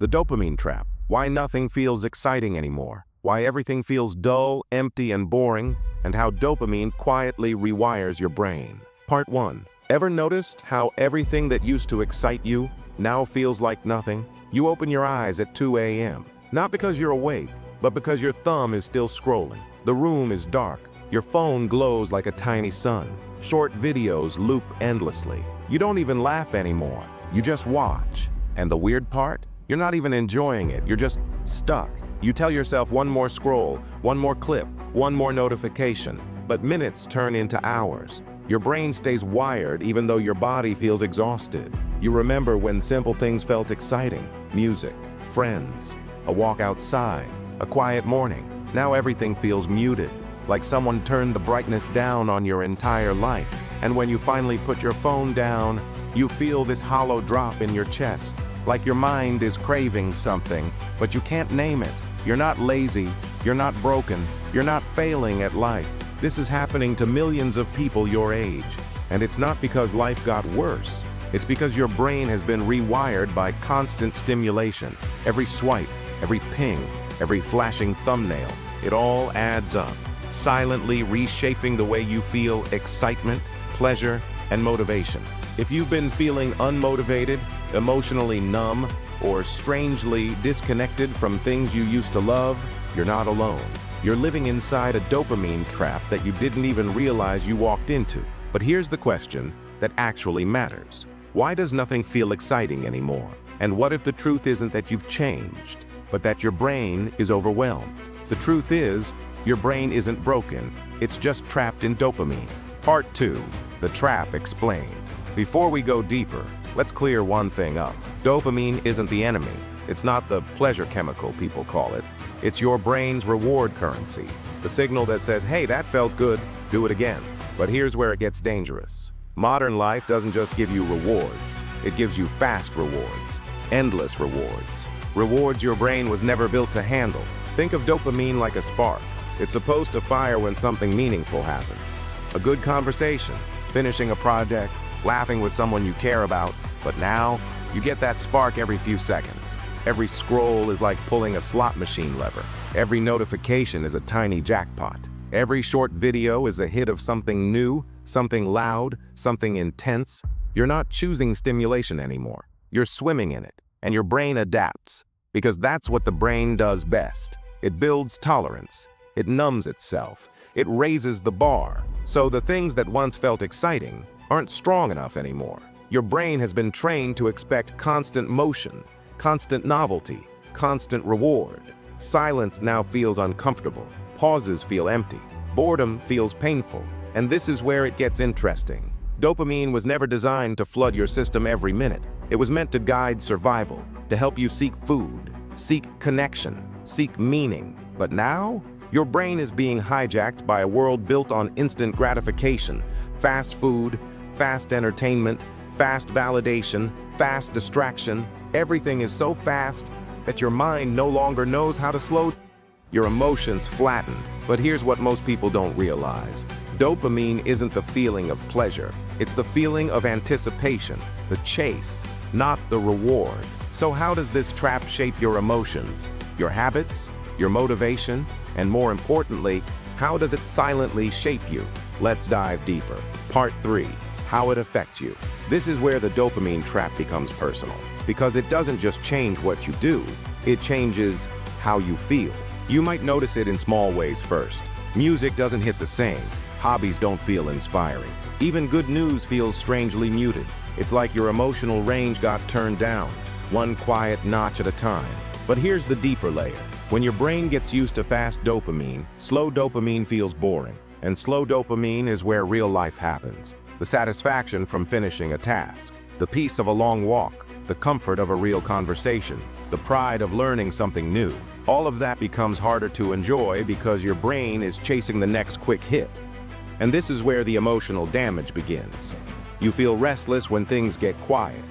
The dopamine trap. Why nothing feels exciting anymore. Why everything feels dull, empty, and boring, and how dopamine quietly rewires your brain. Part 1. Ever noticed how everything that used to excite you now feels like nothing? You open your eyes at 2 a.m. Not because you're awake, but because your thumb is still scrolling. The room is dark. Your phone glows like a tiny sun. Short videos loop endlessly. You don't even laugh anymore. You just watch. And the weird part? You're not even enjoying it. You're just stuck. You tell yourself one more scroll, one more clip, one more notification. But minutes turn into hours. Your brain stays wired even though your body feels exhausted. You remember when simple things felt exciting. Music, friends, a walk outside, a quiet morning. Now everything feels muted, like someone turned the brightness down on your entire life. And when you finally put your phone down, you feel this hollow drop in your chest, like your mind is craving something, but you can't name it. You're not lazy, you're not broken, you're not failing at life. This is happening to millions of people your age. And it's not because life got worse. It's because your brain has been rewired by constant stimulation. Every swipe, every ping, every flashing thumbnail, it all adds up, silently reshaping the way you feel excitement, pleasure, and motivation. If you've been feeling unmotivated, emotionally numb, or strangely disconnected from things you used to love, you're not alone. You're living inside a dopamine trap that you didn't even realize you walked into. But here's the question that actually matters. Why does nothing feel exciting anymore? And what if the truth isn't that you've changed, but that your brain is overwhelmed? The truth is, your brain isn't broken, it's just trapped in dopamine. Part 2, the trap explained. Before we go deeper, let's clear one thing up. Dopamine isn't the enemy. It's not the pleasure chemical people call it. It's your brain's reward currency, the signal that says, hey, that felt good, do it again. But here's where it gets dangerous. Modern life doesn't just give you rewards, it gives you fast rewards, endless rewards. Rewards your brain was never built to handle. Think of dopamine like a spark. It's supposed to fire when something meaningful happens. A good conversation, finishing a project, laughing with someone you care about. But now, you get that spark every few seconds. Every scroll is like pulling a slot machine lever. Every notification is a tiny jackpot. Every short video is a hit of something new, something loud, something intense. You're not choosing stimulation anymore. You're swimming in it, and your brain adapts, because that's what the brain does best. It builds tolerance. It numbs itself. It raises the bar. So the things that once felt exciting aren't strong enough anymore. Your brain has been trained to expect constant motion, constant novelty, constant reward. Silence now feels uncomfortable. Pauses feel empty. Boredom feels painful. And this is where it gets interesting. Dopamine was never designed to flood your system every minute. It was meant to guide survival, to help you seek food, seek connection, seek meaning. But now, your brain is being hijacked by a world built on instant gratification, fast food, fast entertainment, fast validation, fast distraction. Everything is so fast that your mind no longer knows how to slow. Your emotions flatten. But here's what most people don't realize. Dopamine isn't the feeling of pleasure. It's the feeling of anticipation, the chase, not the reward. So how does this trap shape your emotions, your habits, your motivation, and more importantly, how does it silently shape you? Let's dive deeper. Part 3, how it affects you. This is where the dopamine trap becomes personal, because it doesn't just change what you do, it changes how you feel. You might notice it in small ways first. Music doesn't hit the same. Hobbies don't feel inspiring. Even good news feels strangely muted. It's like your emotional range got turned down, one quiet notch at a time. But here's the deeper layer. When your brain gets used to fast dopamine, slow dopamine feels boring. And slow dopamine is where real life happens. The satisfaction from finishing a task, the peace of a long walk, the comfort of a real conversation, the pride of learning something new. All of that becomes harder to enjoy because your brain is chasing the next quick hit. And this is where the emotional damage begins. You feel restless when things get quiet.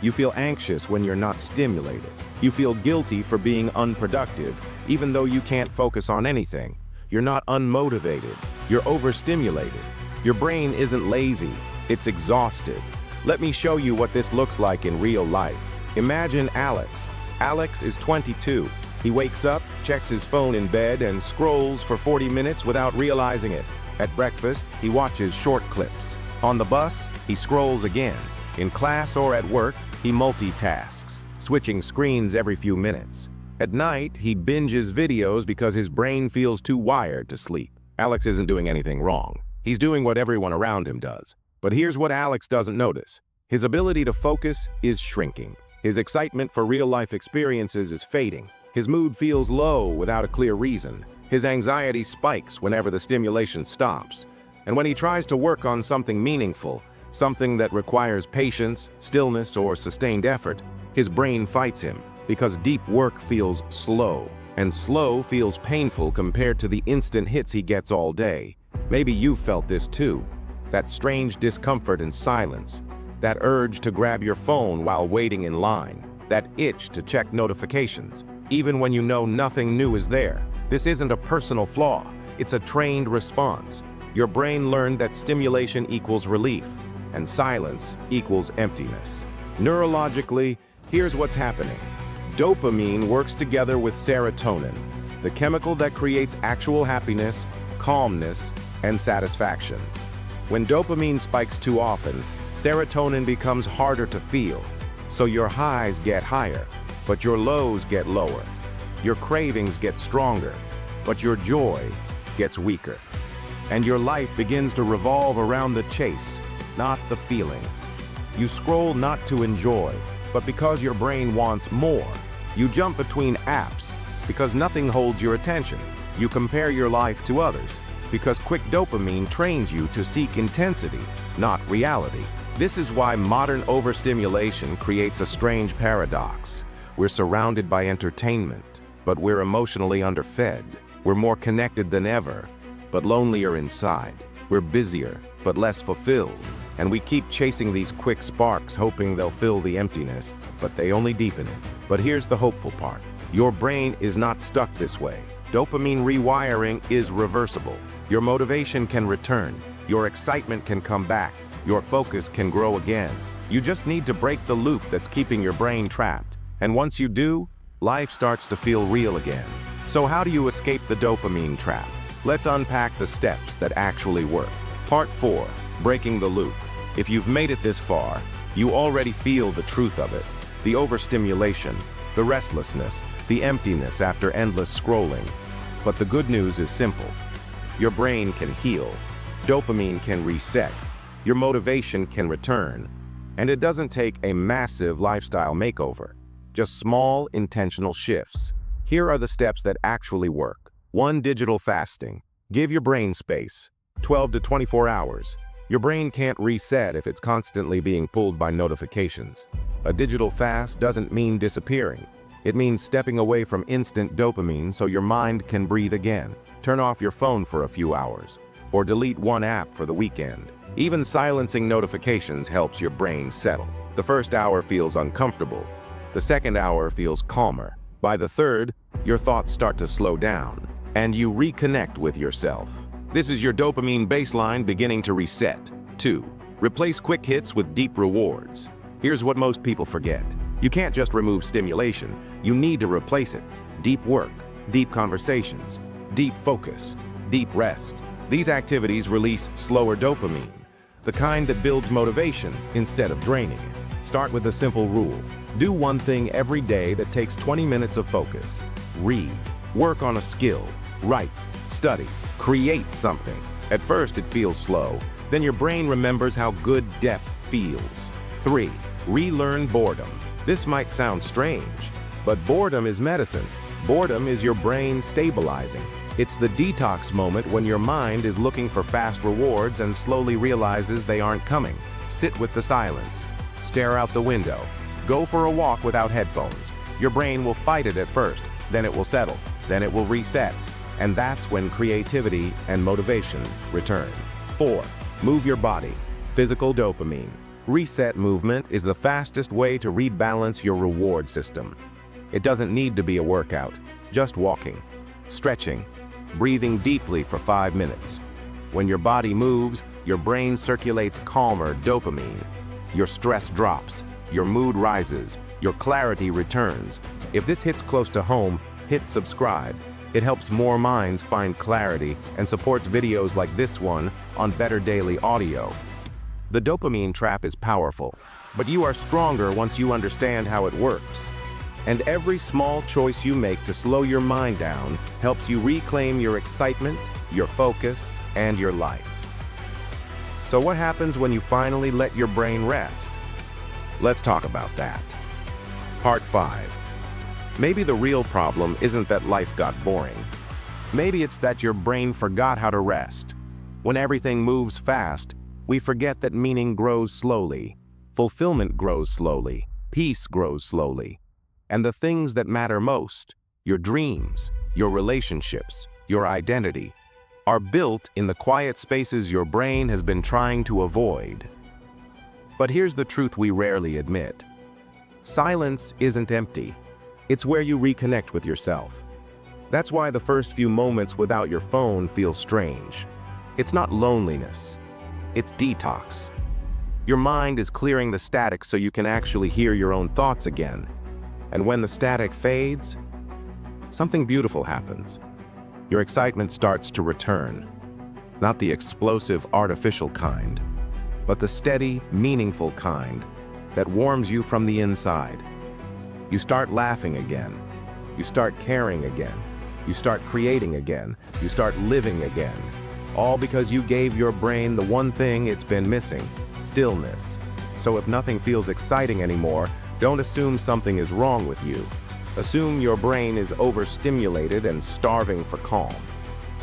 You feel anxious when you're not stimulated. You feel guilty for being unproductive, even though you can't focus on anything. You're not unmotivated. You're overstimulated. Your brain isn't lazy, it's exhausted. Let me show you what this looks like in real life. Imagine Alex, Alex is 22. He wakes up, checks his phone in bed, and scrolls for 40 minutes without realizing it. At breakfast, he watches short clips. On the bus, he scrolls again. In class or at work, he multitasks, switching screens every few minutes. At night, he binges videos because his brain feels too wired to sleep. Alex isn't doing anything wrong. He's doing what everyone around him does. But here's what Alex doesn't notice. His ability to focus is shrinking. His excitement for real-life experiences is fading. His mood feels low without a clear reason. His anxiety spikes whenever the stimulation stops. And when he tries to work on something meaningful, something that requires patience, stillness, or sustained effort, his brain fights him because deep work feels slow, and slow feels painful compared to the instant hits he gets all day. Maybe you've felt this too. That strange discomfort in silence, that urge to grab your phone while waiting in line, that itch to check notifications, even when you know nothing new is there. This isn't a personal flaw, it's a trained response. Your brain learned that stimulation equals relief, and silence equals emptiness. Neurologically, here's what's happening. Dopamine works together with serotonin, the chemical that creates actual happiness, calmness, and satisfaction. When dopamine spikes too often, serotonin becomes harder to feel, so your highs get higher, but your lows get lower. Your cravings get stronger, but your joy gets weaker. And your life begins to revolve around the chase, not the feeling. You scroll not to enjoy, but because your brain wants more. You jump between apps because nothing holds your attention. You compare your life to others because quick dopamine trains you to seek intensity, not reality. This is why modern overstimulation creates a strange paradox. We're surrounded by entertainment, but we're emotionally underfed. We're more connected than ever, but lonelier inside. We're busier, but less fulfilled. And we keep chasing these quick sparks, hoping they'll fill the emptiness, but they only deepen it. But here's the hopeful part. Your brain is not stuck this way. Dopamine rewiring is reversible. Your motivation can return. Your excitement can come back. Your focus can grow again. You just need to break the loop that's keeping your brain trapped. And once you do, life starts to feel real again. So how do you escape the dopamine trap? Let's unpack the steps that actually work. Part 4, breaking the loop. If you've made it this far, you already feel the truth of it. The overstimulation, the restlessness, the emptiness after endless scrolling. But the good news is simple. Your brain can heal. Dopamine can reset. Your motivation can return. And it doesn't take a massive lifestyle makeover. Just small, intentional shifts. Here are the steps that actually work. 1. Digital fasting. Give your brain space. 12 to 24 hours. Your brain can't reset if it's constantly being pulled by notifications. A digital fast doesn't mean disappearing. It means stepping away from instant dopamine so your mind can breathe again. Turn off your phone for a few hours, or delete one app for the weekend. Even silencing notifications helps your brain settle. The first hour feels uncomfortable. The second hour feels calmer. By the third, your thoughts start to slow down, and you reconnect with yourself. This is your dopamine baseline beginning to reset. 2. Replace quick hits with deep rewards. Here's what most people forget. You can't just remove stimulation. You need to replace it. Deep work, deep conversations, deep focus, deep rest. These activities release slower dopamine, the kind that builds motivation instead of draining it. Start with a simple rule. Do one thing every day that takes 20 minutes of focus. Read. Work on a skill. Write. Study. Create something. At first it feels slow, then your brain remembers how good depth feels. 3. Relearn boredom. This might sound strange, but boredom is medicine. Boredom is your brain stabilizing. It's the detox moment when your mind is looking for fast rewards and slowly realizes they aren't coming. Sit with the silence. Stare out the window. Go for a walk without headphones. Your brain will fight it at first, then it will settle, then it will reset. And that's when creativity and motivation return. 4. Move your body. Physical dopamine. Reset movement is the fastest way to rebalance your reward system. It doesn't need to be a workout, just walking, stretching, breathing deeply for 5 minutes. When your body moves, your brain circulates calmer dopamine. Your stress drops, your mood rises, your clarity returns. If this hits close to home, hit subscribe. It helps more minds find clarity and supports videos like this one on Better Daily Audio. The dopamine trap is powerful, but you are stronger once you understand how it works. And every small choice you make to slow your mind down helps you reclaim your excitement, your focus, and your life. So what happens when you finally let your brain rest? Let's talk about that. Part 5. Maybe the real problem isn't that life got boring. Maybe it's that your brain forgot how to rest. When everything moves fast, we forget that meaning grows slowly, fulfillment grows slowly, peace grows slowly. And the things that matter most, your dreams, your relationships, your identity, are built in the quiet spaces your brain has been trying to avoid. But here's the truth we rarely admit. Silence isn't empty. It's where you reconnect with yourself. That's why the first few moments without your phone feel strange. It's not loneliness. It's detox. Your mind is clearing the static so you can actually hear your own thoughts again. And when the static fades, something beautiful happens. Your excitement starts to return. Not the explosive, artificial kind, but the steady, meaningful kind that warms you from the inside. You start laughing again. You start caring again. You start creating again. You start living again. All because you gave your brain the one thing it's been missing: stillness. So if nothing feels exciting anymore, don't assume something is wrong with you. Assume your brain is overstimulated and starving for calm.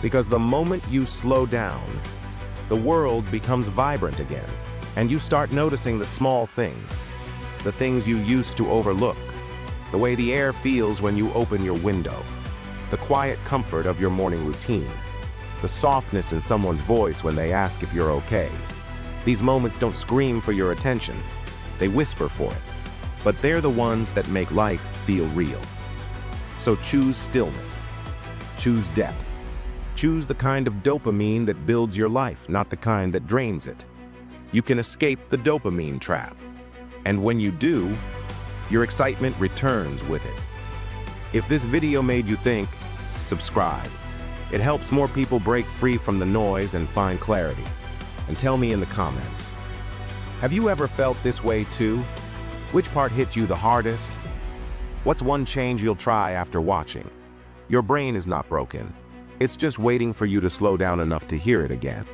Because the moment you slow down, the world becomes vibrant again, and you start noticing the small things, the things you used to overlook, the way the air feels when you open your window, the quiet comfort of your morning routine, the softness in someone's voice when they ask if you're okay. These moments don't scream for your attention, they whisper for it. But they're the ones that make life feel real. So choose stillness. Choose depth. Choose the kind of dopamine that builds your life, not the kind that drains it. You can escape the dopamine trap. And when you do, your excitement returns with it. If this video made you think, subscribe. It helps more people break free from the noise and find clarity. And tell me in the comments, have you ever felt this way too? Which part hit you the hardest? What's one change you'll try after watching? Your brain is not broken. It's just waiting for you to slow down enough to hear it again.